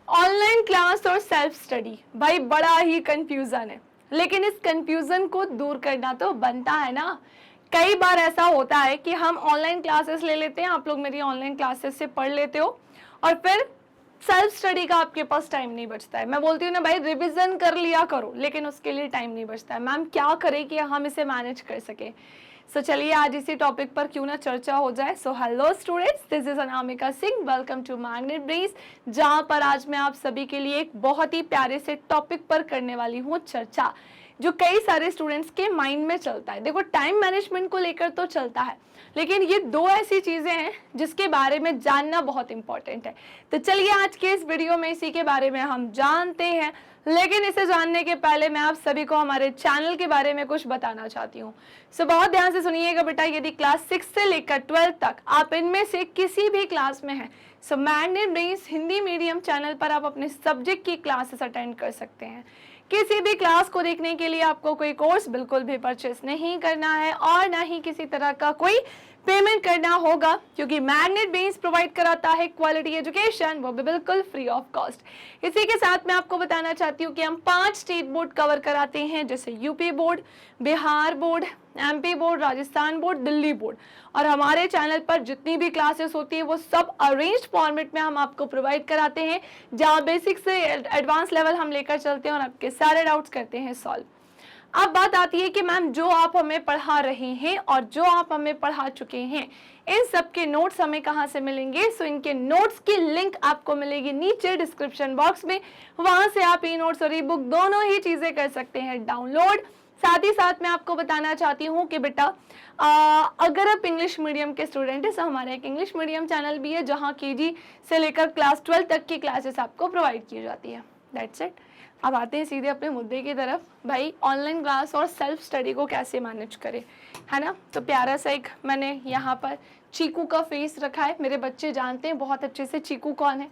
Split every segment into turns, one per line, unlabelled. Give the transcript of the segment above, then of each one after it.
Online class और self study, भाई बड़ा ही कंफ्यूजन है, लेकिन इस कंफ्यूजन को दूर करना तो बनता है ना। कई बार ऐसा होता है कि हम ऑनलाइन क्लासेस ले लेते हैं, आप लोग मेरी ऑनलाइन क्लासेस से पढ़ लेते हो, और फिर सेल्फ स्टडी का आपके पास टाइम नहीं बचता है। मैं बोलती हूँ ना भाई, रिवीजन कर लिया करो, लेकिन उसके लिए टाइम नहीं बचता है। मैम क्या करें कि हम इसे मैनेज कर सके। सो चलिए आज इसी टॉपिक पर क्यों ना चर्चा हो जाए। So hello students, this is Anamika Singh, welcome to Magnet Brains, जहां पर आज मैं आप सभी के लिए एक बहुत ही प्यारे से टॉपिक पर करने वाली हूँ चर्चा, जो कई सारे स्टूडेंट्स के माइंड में चलता है। देखो, टाइम मैनेजमेंट को लेकर तो चलता है, लेकिन ये दो ऐसी चीजें हैं जिसके बारे में जानना बहुत इंपॉर्टेंट है। तो चलिए आज के इस वीडियो में इसी के बारे में हम जानते हैं, लेकिन इसे जानने के पहले मैं आप सभी को हमारे चैनल के बारे में कुछ बताना चाहती हूँ। सो बहुत ध्यान से सुनिएगा बेटा, यदि क्लास 6 से लेकर 12 तक आप इनमें से किसी भी क्लास में हैं, सो मैग्नेट ब्रेज हिंदी मीडियम चैनल पर आप अपने सब्जेक्ट की क्लासेस अटेंड कर सकते हैं। किसी भी क्लास को देखने के लिए आपको कोई कोर्स बिल्कुल भी परचेस नहीं करना है और ना ही किसी तरह का कोई पेमेंट करना होगा, क्योंकि मैग्नेट ब्रेज प्रोवाइड कराता है क्वालिटी एजुकेशन, वो भी बिल्कुल फ्री ऑफ कॉस्ट। इसी के साथ मैं आपको बताना चाहती हूँ कि हम 5 स्टेट बोर्ड कवर कराते हैं, जैसे UP board, Bihar board, MP board, Rajasthan board, Delhi board. और हमारे चैनल पर जितनी भी क्लासेस होती है वो सब अरेंज्ड फॉर्मेट में हम आपको प्रोवाइड कराते हैं, जहाँ बेसिक से एडवांस लेवल हम लेकर चलते हैं और आपके सारे डाउट्स करते हैं सॉल्व। अब बात आती है कि मैम जो आप हमें पढ़ा रहे हैं और जो आप हमें पढ़ा चुके हैं, इन सब के नोट्स हमें कहाँ से मिलेंगे। सो इनके नोट्स की लिंक आपको मिलेगी नीचे डिस्क्रिप्शन बॉक्स में, वहां से आप ई नोट्स और ई बुक दोनों ही चीजें कर सकते हैं डाउनलोड। साथ ही साथ मैं आपको बताना चाहती हूँ कि बेटा अगर आप इंग्लिश मीडियम के स्टूडेंट हैं तो हमारा एक इंग्लिश मीडियम चैनल भी है, जहाँ केजी से लेकर क्लास 12 तक की क्लासेस आपको प्रोवाइड की जाती है। That's it. अब आते हैं सीधे अपने मुद्दे की तरफ। भाई ऑनलाइन क्लास और सेल्फ स्टडी को कैसे मैनेज करें, है ना। तो प्यारा सा एक मैंने यहाँ पर चीकू का फेस रखा है, मेरे बच्चे जानते हैं बहुत अच्छे से चीकू कौन है,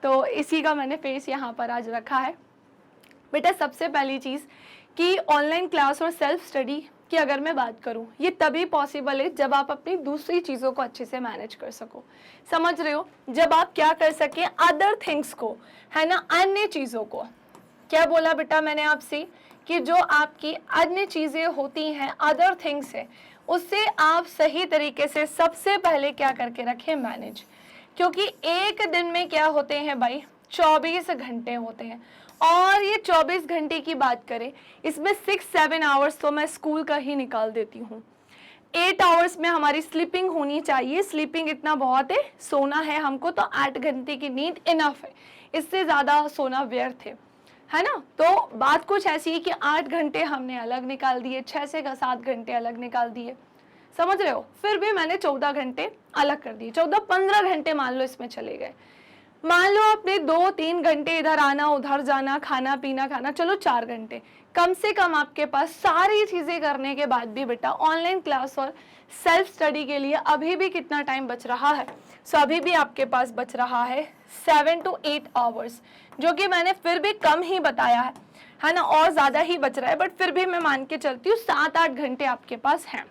तो इसी का मैंने फेस यहाँ पर आज रखा है। बेटा सबसे पहली चीज़ कि ऑनलाइन क्लास और सेल्फ स्टडी की अगर मैं बात करूं, ये तभी पॉसिबल है जब आप अपनी दूसरी चीज़ों को अच्छे से मैनेज कर सको। समझ रहे हो, जब आप क्या कर सके अदर थिंग्स को, है ना, अन्य चीज़ों को। क्या बोला बेटा मैंने आपसे कि जो आपकी अन्य चीज़ें होती हैं, अदर थिंग्स है, उससे आप सही तरीके से सबसे पहले क्या करके रखें, मैनेज। क्योंकि एक दिन में क्या होते हैं भाई, 24 घंटे होते हैं, और ये 24 घंटे की बात करें, इसमें 6-7 आवर्स तो मैं स्कूल का ही निकाल देती हूँ। 8 आवर्स में हमारी स्लीपिंग होनी चाहिए, स्लीपिंग इतना बहुत है, सोना है हमको तो 8 घंटे की नींद इनफ है, इससे ज़्यादा सोना व्यर्थ है ना। तो बात कुछ ऐसी है कि 8 घंटे हमने अलग निकाल दिए, 6 से 7 घंटे अलग निकाल दिए, समझ रहे हो। फिर भी मैंने 14 घंटे अलग कर दिए, 14-15 घंटे मान लो इसमें चले गए। मान लो आपने 2-3 घंटे इधर आना उधर जाना, खाना पीना खाना, चलो 4 घंटे कम से कम आपके पास सारी चीज़ें करने के बाद भी बेटा ऑनलाइन क्लास और सेल्फ स्टडी के लिए अभी भी कितना टाइम बच रहा है। सो अभी भी आपके पास बच रहा है 7 to 8 आवर्स, जो कि मैंने फिर भी कम ही बताया है ना, और ज़्यादा ही बच रहा है, बट फिर भी मैं मान के चलती हूँ 7-8 घंटे आपके पास हैं।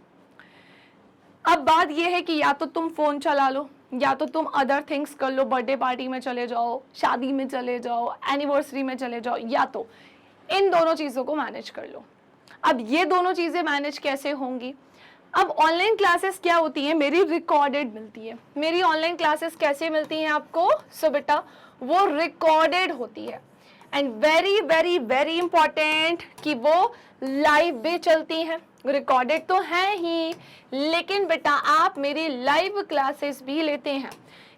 अब बात यह है कि या तो तुम फ़ोन चला लो, या तो तुम अदर थिंग्स कर लो, बर्थडे पार्टी में चले जाओ, शादी में चले जाओ, एनिवर्सरी में चले जाओ, या तो इन दोनों चीज़ों को मैनेज कर लो। अब ये दोनों चीज़ें मैनेज कैसे होंगी। अब ऑनलाइन क्लासेस क्या होती हैं, मेरी रिकॉर्डेड मिलती है। मेरी ऑनलाइन क्लासेस कैसे मिलती हैं आपको, सो बेटा वो रिकॉर्डेड होती है, and very very very important कि वो लाइव भी चलती हैं। रिकॉर्डेड तो है ही, लेकिन बेटा आप मेरी लाइव क्लासेस भी लेते हैं।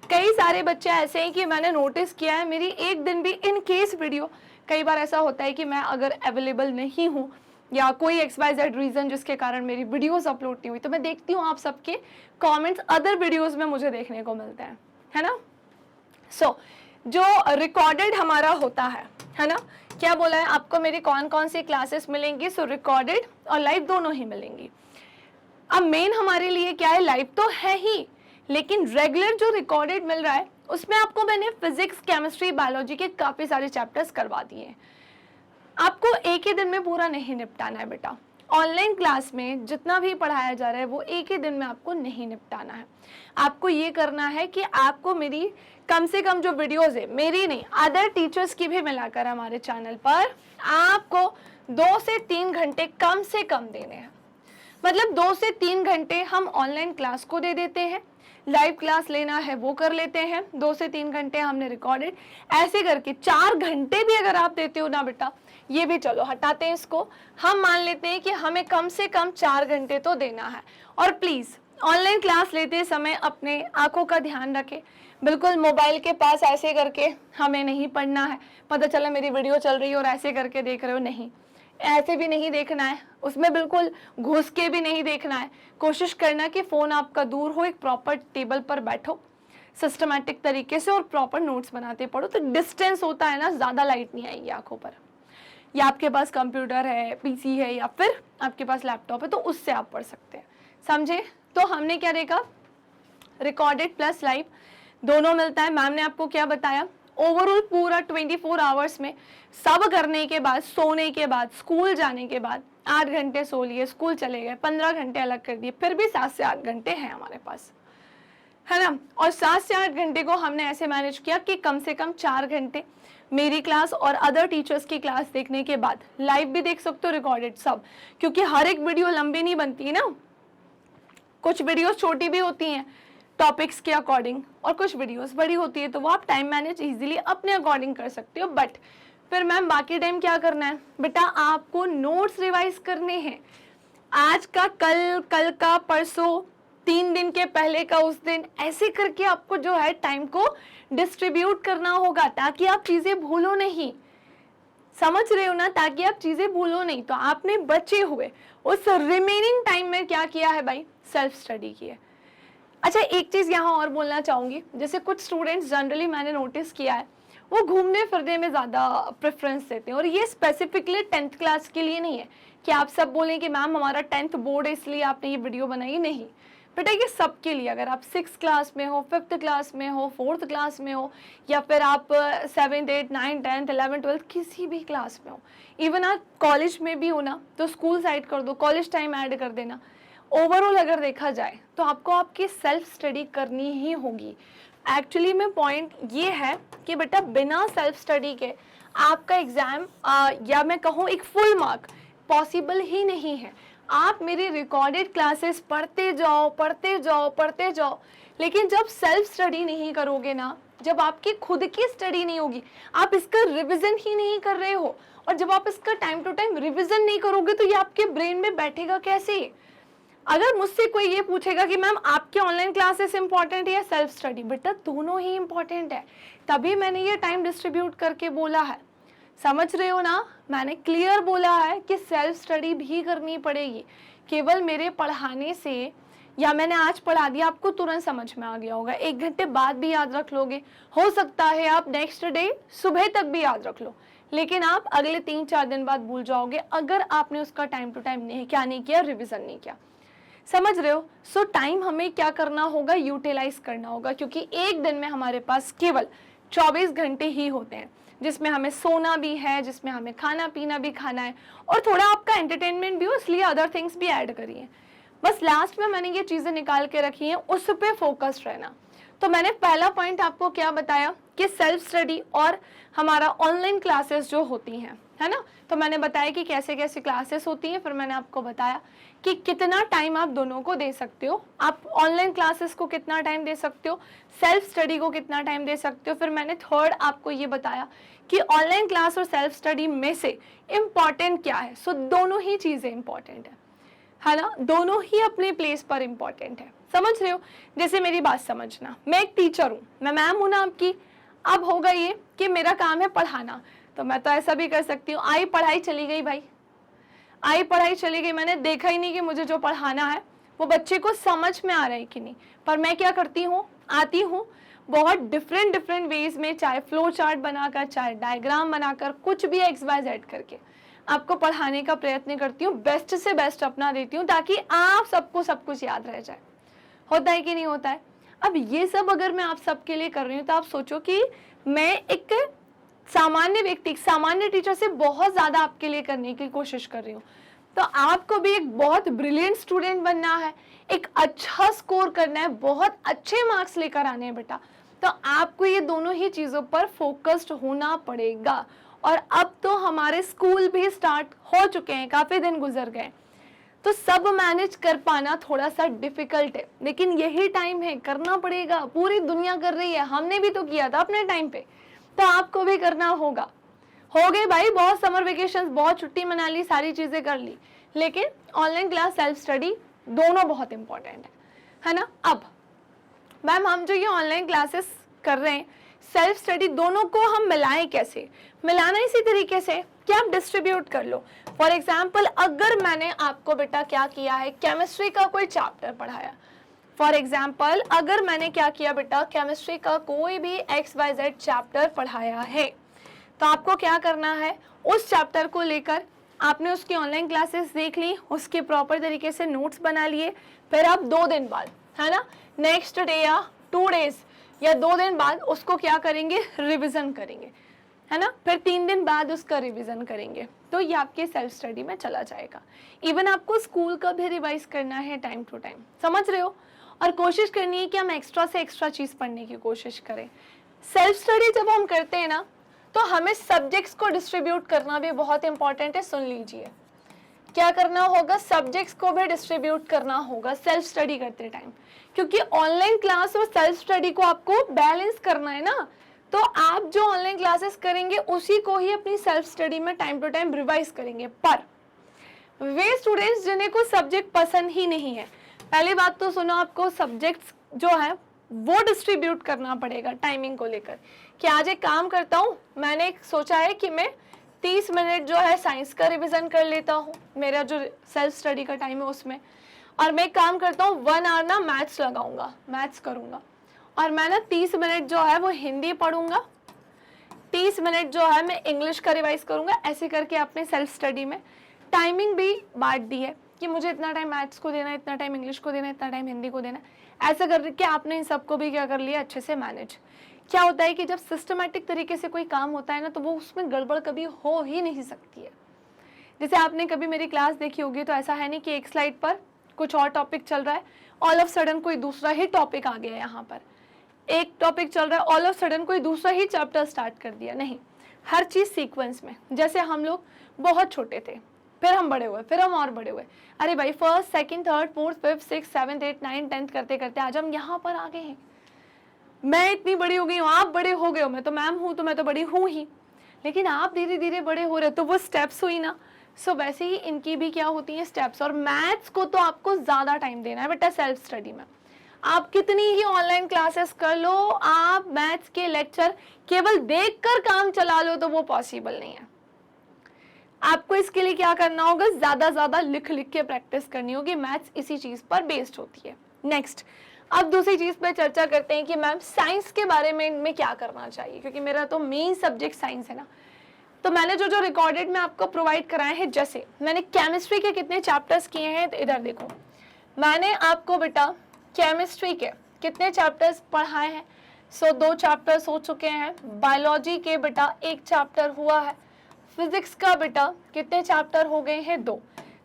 कई सारे बच्चे ऐसे हैं कि मैंने नोटिस किया है, मेरी एक दिन भी इन केस वीडियो, कई बार ऐसा होता है कि मैं अगर अवेलेबल नहीं हूँ या कोई XYZ रीज़न जिसके कारण मेरी वीडियोस अपलोड नहीं हुई, तो मैं देखती हूँ आप सबके कमेंट्स अदर वीडियोस में मुझे देखने को मिलते हैं, है ना। सो जो रिकॉर्डेड हमारा होता है ना, क्या बोला है आपको, मेरी कौन कौन सी क्लासेस मिलेंगी। सो रिकॉर्डेड और लाइव दोनों ही मिलेंगी। अब मेन हमारे लिए क्या है, लाइव तो है ही, लेकिन रेगुलर जो रिकॉर्डेड मिल रहा है उसमें आपको मैंने फिजिक्स, केमिस्ट्री, बायोलॉजी के काफ़ी सारे चैप्टर्स करवा दिए हैं। आपको एक ही दिन में पूरा नहीं निपटाना है बेटा। ऑनलाइन क्लास में जितना भी पढ़ाया जा रहा है वो एक ही दिन में आपको नहीं निपटाना है। आपको ये करना है कि आपको मेरी कम से कम जो वीडियोस है, मेरी नहीं अदर टीचर्स की भी मिलाकर हमारे चैनल पर आपको 2 से 3 घंटे कम से कम देने हैं। मतलब 2 से 3 घंटे हम ऑनलाइन क्लास को दे देते हैं, लाइव क्लास लेना है वो कर लेते हैं, 2 से 3 घंटे हमने रिकॉर्डेड, ऐसे करके 4 घंटे भी अगर आप देते हो ना बेटा, ये भी चलो हटाते हैं इसको, हम मान लेते हैं कि हमें कम से कम 4 घंटे तो देना है। और प्लीज़ ऑनलाइन क्लास लेते समय अपने आंखों का ध्यान रखें, बिल्कुल मोबाइल के पास ऐसे करके हमें नहीं पढ़ना है, पता चला मेरी वीडियो चल रही है और ऐसे करके देख रहे हो, नहीं, ऐसे भी नहीं देखना है, उसमें बिल्कुल घुस के भी नहीं देखना है। कोशिश करना कि फ़ोन आपका दूर हो, एक प्रॉपर टेबल पर बैठो सिस्टमैटिक तरीके से और प्रॉपर नोट्स बनाते पढ़ो, तो डिस्टेंस होता है ना, ज़्यादा लाइट नहीं आएगी आंखों पर। या आपके पास कंप्यूटर है, पीसी है, या फिर आपके पास लैपटॉप है, तो उससे आप पढ़ सकते हैं, समझे। तो हमने क्या देखा, रिकॉर्डेड प्लस लाइव दोनों मिलता है। मैम ने आपको क्या बताया, ओवरऑल पूरा 24 आवर्स में सब करने के बाद, सोने के बाद, स्कूल जाने के बाद 8 घंटे सो लिए, स्कूल चले गए, 15 घंटे अलग कर दिए, फिर भी 7 से 8 घंटे हैं हमारे पास, है ना। और 7 से 8 घंटे को हमने ऐसे मैनेज किया कि कम से कम 4 घंटे मेरी क्लास और अदर टीचर्स की क्लास देखने के बाद, लाइव भी देख सकते हो, रिकॉर्डेड सब, क्योंकि हर एक वीडियो लंबी नहीं बनती है ना, कुछ वीडियोस छोटी भी होती हैं टॉपिक्स के अकॉर्डिंग और कुछ वीडियोस बड़ी होती है, तो वो आप टाइम मैनेज इजीली अपने अकॉर्डिंग कर सकते हो। बट फिर मैम बाकी टाइम क्या करना है बेटा, आपको नोट्स रिवाइज करने हैं, आज का कल, कल का परसों, 3 दिन के पहले का उस दिन, ऐसे करके आपको जो है टाइम को डिस्ट्रीब्यूट करना होगा ताकि आप चीज़ें भूलो नहीं, समझ रहे हो ना, ताकि आप चीज़ें भूलो नहीं। तो आपने बचे हुए उस रिमेनिंग टाइम में क्या किया है भाई, सेल्फ स्टडी की है। अच्छा, एक चीज़ यहाँ और बोलना चाहूँगी, जैसे कुछ स्टूडेंट्स जनरली मैंने नोटिस किया है, वो घूमने फिरने में ज़्यादा प्रेफरेंस देते हैं, और ये स्पेसिफिकली 10th क्लास के लिए नहीं है कि आप सब बोलें कि मैम हमारा 10th बोर्ड है इसलिए आपने ये वीडियो बनाई, नहीं बेटा, ये सबके लिए। अगर आप 6th क्लास में हो, 5th क्लास में हो, 4th क्लास में हो, या फिर आप 7th 8th 9th 10th 11th 12th किसी भी क्लास में हो, इवन आप कॉलेज में भी हो ना, तो स्कूल साइड कर दो, कॉलेज टाइम ऐड कर देना। ओवरऑल अगर देखा जाए तो आपको आपकी सेल्फ स्टडी करनी ही होगी। एक्चुअली में पॉइंट ये है कि बेटा बिना सेल्फ स्टडी के आपका एग्ज़ाम या मैं कहूँ एक फुल मार्क पॉसिबल ही नहीं है। आप मेरी रिकॉर्डेड क्लासेस पढ़ते जाओ पढ़ते जाओ पढ़ते जाओ, लेकिन जब सेल्फ स्टडी नहीं करोगे ना, जब आपकी खुद की स्टडी नहीं होगी, आप इसका रिविज़न ही नहीं कर रहे हो, और जब आप इसका टाइम टू टाइम रिविज़न नहीं करोगे तो ये आपके ब्रेन में बैठेगा कैसे। अगर मुझसे कोई ये पूछेगा कि मैम आपके ऑनलाइन क्लासेस इंपॉर्टेंट है या सेल्फ स्टडी, बेटा दोनों ही इंपॉर्टेंट है, तभी मैंने ये टाइम डिस्ट्रीब्यूट करके बोला है, समझ रहे हो ना। मैंने क्लियर बोला है कि सेल्फ स्टडी भी करनी पड़ेगी। केवल मेरे पढ़ाने से या मैंने आज पढ़ा दिया आपको तुरंत समझ में आ गया होगा, 1 घंटे बाद भी याद रख लोगे, हो सकता है आप नेक्स्ट डे सुबह तक भी याद रख लो, लेकिन आप अगले 3-4 दिन बाद भूल जाओगे अगर आपने उसका टाइम टू टाइम नहीं किया, रिविजन नहीं किया, समझ रहे हो। सो टाइम हमें क्या करना होगा, यूटिलाइज करना होगा, क्योंकि एक दिन में हमारे पास केवल 24 घंटे ही होते हैं, जिसमें हमें सोना भी है, जिसमें हमें खाना पीना भी खाना है, और थोड़ा आपका एंटरटेनमेंट भी हो, इसलिए अदर थिंग्स भी ऐड करिए। बस लास्ट में मैंने ये चीज़ें निकाल के रखी हैं, उस पर फोकस्ड रहना। तो मैंने पहला पॉइंट आपको क्या बताया कि सेल्फ स्टडी और हमारा ऑनलाइन क्लासेस जो होती हैं, है ना, तो मैंने बताया कि कैसे कैसे क्लासेस होती हैं, फिर मैंने आपको बताया कि कितना टाइम आप दोनों को दे सकते हो, आप ऑनलाइन क्लासेस को कितना टाइम दे सकते हो, सेल्फ स्टडी को कितना टाइम दे सकते हो। फिर मैंने थर्ड आपको ये बताया कि ऑनलाइन क्लास और सेल्फ स्टडी में से इम्पॉर्टेंट क्या है। सो दोनों ही चीज़ें इंपॉर्टेंट है ना, दोनों ही अपने प्लेस पर इम्पॉर्टेंट है, समझ रहे हो। जैसे मेरी बात समझना, मैं एक टीचर हूँ, मैं मैम हूँ ना आपकी, अब होगा ये कि मेरा काम है पढ़ाना, तो मैं तो ऐसा भी कर सकती हूँ, आई पढ़ाई चली गई भाई, आई पढ़ाई चली गई, मैंने देखा ही नहीं कि मुझे जो पढ़ाना है वो बच्चे को समझ में आ रहा है कि नहीं, पर मैं क्या करती हूँ, आती हूँ बहुत डिफरेंट वेज में, चाहे फ्लो चार्ट बनाकर, चाहे डायग्राम बनाकर, कुछ भी XYZ करके आपको पढ़ाने का प्रयत्न करती हूँ, बेस्ट से बेस्ट अपना देती हूँ, ताकि आप सबको सब कुछ याद रह जाए। होता है कि नहीं होता है। अब ये सब अगर मैं आप सबके लिए कर रही हूँ, तो आप सोचो कि मैं एक सामान्य व्यक्ति, सामान्य टीचर से बहुत ज़्यादा आपके लिए करने की कोशिश कर रही हूँ। तो आपको भी एक बहुत ब्रिलियंट स्टूडेंट बनना है, एक अच्छा स्कोर करना है, बहुत अच्छे मार्क्स लेकर आने हैं बेटा, तो आपको ये दोनों ही चीज़ों पर फोकस्ड होना पड़ेगा। और अब तो हमारे स्कूल भी स्टार्ट हो चुके हैं, काफ़ी दिन गुजर गए, तो सब मैनेज कर पाना थोड़ा सा डिफिकल्ट है, लेकिन यही टाइम है, करना पड़ेगा। पूरी दुनिया कर रही है, हमने भी तो किया था अपने टाइम पे, तो आपको भी करना होगा। हो गए भाई बहुत समर वेकेशन, बहुत छुट्टी मना ली, सारी चीज़ें कर ली, लेकिन ऑनलाइन क्लास, सेल्फ स्टडी दोनों बहुत इंपॉर्टेंट है ना। अब मैम हम जो ये ऑनलाइन क्लासेस कर रहे हैं, सेल्फ स्टडी, दोनों को हम मिलाएं कैसे? मिलाना इसी तरीके से कि आप डिस्ट्रीब्यूट कर लो। फॉर एग्जाम्पल, अगर मैंने आपको बेटा क्या किया है, केमिस्ट्री का कोई चैप्टर पढ़ाया, फॉर एग्जाम्पल अगर मैंने क्या किया बेटा, केमिस्ट्री का कोई भी XYZ चैप्टर पढ़ाया है, तो आपको क्या करना है, उस चैप्टर को लेकर आपने उसकी ऑनलाइन क्लासेस देख ली, उसके प्रॉपर तरीके से नोट्स बना लिए, फिर आप 2 दिन बाद, है ना, नेक्स्ट डे या 2 डेज या 2 दिन बाद उसको क्या करेंगे, रिविजन करेंगे, है ना, फिर 3 दिन बाद उसका रिवीजन करेंगे, तो ये आपके सेल्फ स्टडी में चला जाएगा। इवन आपको स्कूल का भी रिवाइज करना है टाइम टू टाइम, समझ रहे हो, और कोशिश करनी है कि हम एक्स्ट्रा से एक्स्ट्रा चीज़ पढ़ने की कोशिश करें। सेल्फ स्टडी जब हम करते हैं ना, तो हमें सब्जेक्ट्स को डिस्ट्रीब्यूट करना भी बहुत इंपॉर्टेंट है। सुन लीजिए, क्या करना होगा, सब्जेक्ट्स को भी डिस्ट्रीब्यूट करना होगा सेल्फ स्टडी करते टाइम, क्योंकि ऑनलाइन क्लास और सेल्फ स्टडी को आपको बैलेंस करना है ना। तो आप जो ऑनलाइन क्लासेस करेंगे उसी को ही अपनी सेल्फ स्टडी में टाइम टू टाइम रिवाइज करेंगे। पर वे स्टूडेंट्स जिन्हें को सब्जेक्ट पसंद ही नहीं है, पहली बात तो सुनो, आपको सब्जेक्ट्स जो है वो डिस्ट्रीब्यूट करना पड़ेगा टाइमिंग को लेकर, कि आज एक काम करता हूँ, मैंने सोचा है कि मैं 30 मिनट जो है साइंस का रिवीजन कर लेता हूँ, मेरा जो सेल्फ स्टडी का टाइम है उसमें, और मैं काम करता हूँ 1 आवर ना मैथ्स लगाऊंगा, मैथ्स करूँगा, और मैं ना 30 मिनट जो है वो हिंदी पढ़ूंगा, 30 मिनट जो है मैं इंग्लिश का रिवाइज करूंगा। ऐसे करके आपने सेल्फ स्टडी में टाइमिंग भी बांट दी है कि मुझे इतना टाइम मैथ्स को देना है, इतना टाइम इंग्लिश को देना है, इतना टाइम हिंदी को देना है। ऐसा करके आपने इन सबको भी क्या कर लिया, अच्छे से मैनेज। क्या होता है कि जब सिस्टमेटिक तरीके से कोई काम होता है ना, तो वो उसमें गड़बड़ कभी हो ही नहीं सकती है। जैसे आपने कभी मेरी क्लास देखी होगी, तो ऐसा है नहीं कि एक स्लाइड पर कुछ और टॉपिक चल रहा है, ऑल ऑफ सडन कोई दूसरा ही टॉपिक आ गया है, यहाँ पर एक टॉपिक चल रहा है, ऑल ऑफ सडन कोई दूसरा ही चैप्टर स्टार्ट कर दिया, नहीं, हर चीज़ सीक्वेंस में। जैसे हम लोग बहुत छोटे थे, फिर हम बड़े हुए, फिर हम और बड़े हुए, अरे भाई first second third fourth fifth six seventh eight nine 10th करते करते आज हम यहाँ पर आ गए हैं। मैं इतनी बड़ी हो गई हूँ, आप बड़े हो गए हो, मैं तो मैम हूँ तो मैं तो बड़ी हूँ ही, लेकिन आप धीरे धीरे बड़े हो रहे हो, तो वो स्टेप्स हुई ना। सो वैसे ही इनकी भी क्या होती हैं, स्टेप्स। और मैथ्स को तो आपको ज़्यादा टाइम देना है बेटा सेल्फ स्टडी में। आप कितनी ही ऑनलाइन क्लासेस कर लो, आप मैथ्स के लेक्चर केवल देखकर काम चला लो तो वो पॉसिबल नहीं है। आपको इसके लिए क्या करना होगा, ज़्यादा लिख लिख के प्रैक्टिस करनी होगी। मैथ्स इसी चीज़ पर बेस्ड होती है। नेक्स्ट, अब दूसरी चीज़ पे चर्चा करते हैं कि मैम साइंस के बारे में क्या करना चाहिए, क्योंकि मेरा तो मेन सब्जेक्ट साइंस है ना। तो मैंने जो रिकॉर्डेड में आपको प्रोवाइड कराए हैं, जैसे मैंने केमिस्ट्री के कितने चैप्टर्स किए हैं, तो इधर देखो, मैंने आपको बेटा केमिस्ट्री के कितने चैप्टर्स पढ़ाए हैं। 2 चैप्टर्स हो चुके हैं। बायोलॉजी के बेटा 1 चैप्टर हुआ है। फिजिक्स का बेटा कितने चैप्टर हो गए हैं, 2।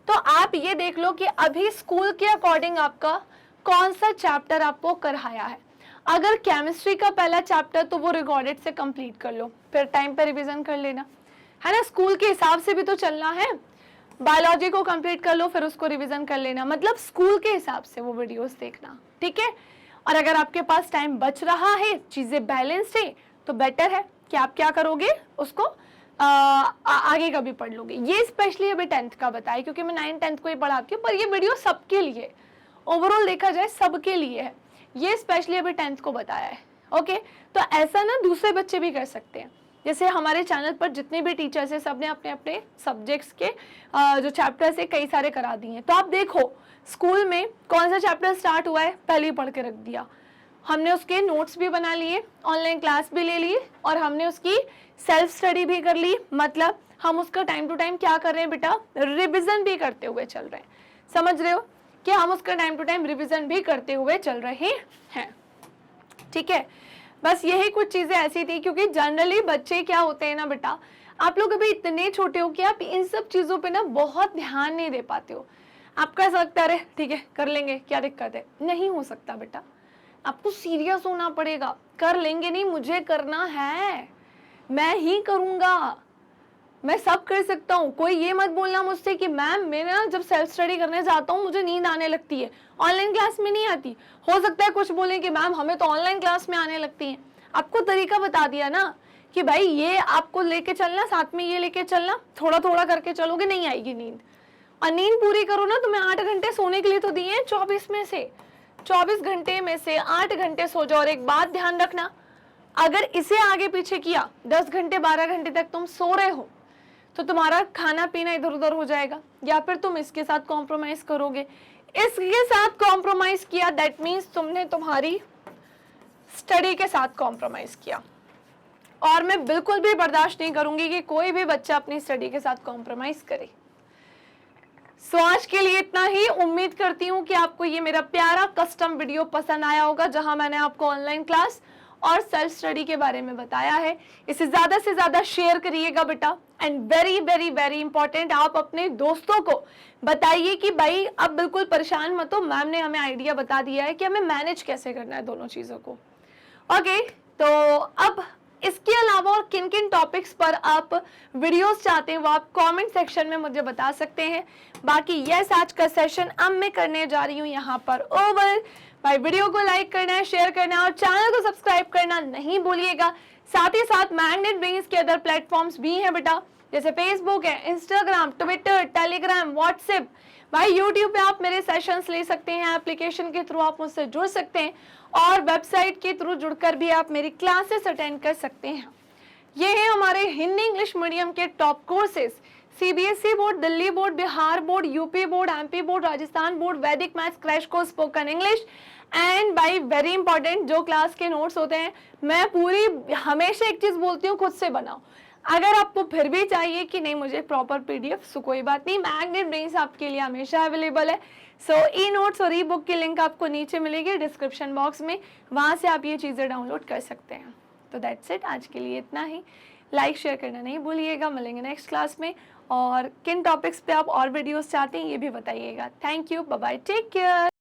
तो आप ये देख लो कि अभी स्कूल के अकॉर्डिंग आपका कौन सा चैप्टर आपको कराया है। अगर केमिस्ट्री का पहला चैप्टर, तो वो रिकॉर्डेड से कंप्लीट कर लो, फिर टाइम पर रिवीजन कर लेना, है ना, स्कूल के हिसाब से भी तो चलना है। बायोलॉजी को कंप्लीट कर लो, फिर उसको रिवीजन कर लेना, मतलब स्कूल के हिसाब से वो वीडियोस देखना, ठीक है। और अगर आपके पास टाइम बच रहा है, चीज़ें बैलेंस्ड है, तो बेटर है कि आप क्या करोगे, उसको आगे का भी पढ़ लोगे। ये स्पेशली अभी 10th का बताया, क्योंकि मैं 9th 10th को ही पढ़ाती हूँ, पर ये वीडियो सबके लिए, ओवरऑल देखा जाए सबके लिए है। ये स्पेशली अभी 10th को बताया है, ओके। तो ऐसा ना दूसरे बच्चे भी कर सकते हैं। जैसे हमारे चैनल पर जितने भी टीचर्स हैं, सब ने अपने अपने सब्जेक्ट्स के जो चैप्टर्स है कई सारे करा दिए हैं। तो आप देखो स्कूल में कौन सा चैप्टर स्टार्ट हुआ है, पहले ही पढ़ के रख दिया, हमने उसके नोट्स भी बना लिए, ऑनलाइन क्लास भी ले ली, और हमने उसकी सेल्फ स्टडी भी कर ली। मतलब हम उसका टाइम टू टाइम क्या कर रहे हैं बेटा, रिविजन भी करते हुए चल रहे हैं। समझ रहे हो कि हम उसका टाइम टू टाइम रिविजन भी करते हुए चल रहे हैं, ठीक है। बस यही कुछ चीज़ें ऐसी थी, क्योंकि जनरली बच्चे क्या होते हैं ना बेटा, आप लोग अभी इतने छोटे हो कि आप इन सब चीज़ों पे ना बहुत ध्यान नहीं दे पाते हो। आपका ऐसा लगता है अरे ठीक है कर लेंगे, क्या दिक्कत है, नहीं हो सकता बेटा। आपको सीरियस होना पड़ेगा। कर लेंगे नहीं, मुझे करना है, मैं ही करूँगा, मैं सब कर सकता हूँ। कोई ये मत बोलना मुझसे कि मैम मैं ना जब सेल्फ स्टडी करने जाता हूँ मुझे नींद आने लगती है, ऑनलाइन क्लास में नहीं आती। हो सकता है कुछ बोलें कि मैम हमें तो ऑनलाइन क्लास में आने लगती है। आपको तरीका बता दिया ना कि भाई ये आपको लेके चलना, साथ में ये लेके चलना, थोड़ा थोड़ा करके चलोगे नहीं आएगी नींद। और नींद पूरी करो ना, तुम्हें 8 घंटे सोने के लिए तो दिए हैं 24 में से, 24 घंटे में से 8 घंटे सो जाओ। और एक बात ध्यान रखना, अगर इसे आगे पीछे किया 10 घंटे 12 घंटे तक तुम सो रहे हो तो तुम्हारा खाना पीना इधर उधर हो जाएगा, या फिर तुम इसके साथ कॉम्प्रोमाइज करोगे। इसके साथ कॉम्प्रोमाइज किया दैट मीन्स तुमने तुम्हारी स्टडी के साथ कॉम्प्रोमाइज किया। और मैं बिल्कुल भी बर्दाश्त नहीं करूंगी कि कोई भी बच्चा अपनी स्टडी के साथ कॉम्प्रोमाइज करे। सो आज के लिए इतना ही। उम्मीद करती हूँ कि आपको ये मेरा प्यारा कस्टम वीडियो पसंद आया होगा, जहां मैंने आपको ऑनलाइन क्लास और सेल्फ स्टडी के बारे में बताया है। इसे ज्यादा से ज्यादा शेयर करिएगा बेटा। And very very very important, आप अपने दोस्तों को बताइए कि भाई अब बिल्कुल परेशान मत हो, मैम ने हमें आइडिया बता दिया है कि हमें मैनेज कैसे करना है दोनों चीजों को। ओके, तो अब इसके अलावा और किन किन टॉपिक्स पर आप वीडियोस चाहते हैं वो आप कमेंट सेक्शन में मुझे बता सकते हैं। बाकी यस, आज का सेशन अब मैं करने जा रही हूँ यहाँ पर ओवर। भाई वीडियो को लाइक करना है, शेयर करना है और चैनल को सब्सक्राइब करना नहीं भूलिएगा। साथ ही साथ मैग्नेट ब्रेन्स के अदर प्लेटफॉर्म्स भी हैं बेटा, जैसे फेसबुक है, इंस्टाग्राम, ट्विटर, टेलीग्राम, व्हाट्सएप। भाई यूट्यूब पे आप मेरे सेशंस ले सकते हैं, एप्लीकेशन के थ्रू आप मुझसे जुड़ सकते हैं और वेबसाइट के थ्रू जुड़कर भी आप मेरी क्लासेस अटेंड कर सकते हैं। ये है हमारे हिंदी इंग्लिश मीडियम के top courses, CBSE board, Delhi board, Bihar board, UP board, MP board, Rajasthan board, Vedic maths, crash course, spoken English. And by very important, जो क्लास के नोट्स होते हैं मैं पूरी हमेशा एक चीज बोलती हूँ, खुद से बनाओ। अगर आपको फिर भी चाहिए कि नहीं मुझे प्रॉपर पीडीएफ, सो कोई बात नहीं, मैग्नेट ब्रेन्स आपके लिए हमेशा अवेलेबल है। सो ई नोट्स और ई बुक की लिंक आपको नीचे मिलेगी डिस्क्रिप्शन बॉक्स में, वहां से आप ये चीजें डाउनलोड कर सकते हैं। तो दैट्स इट, आज के लिए इतना ही। लाइक शेयर करना नहीं भूलिएगा। मिलेंगे नेक्स्ट क्लास में, और किन टॉपिक्स पे आप और वीडियोस चाहते हैं ये भी बताइएगा। Thank you, bye bye, take care.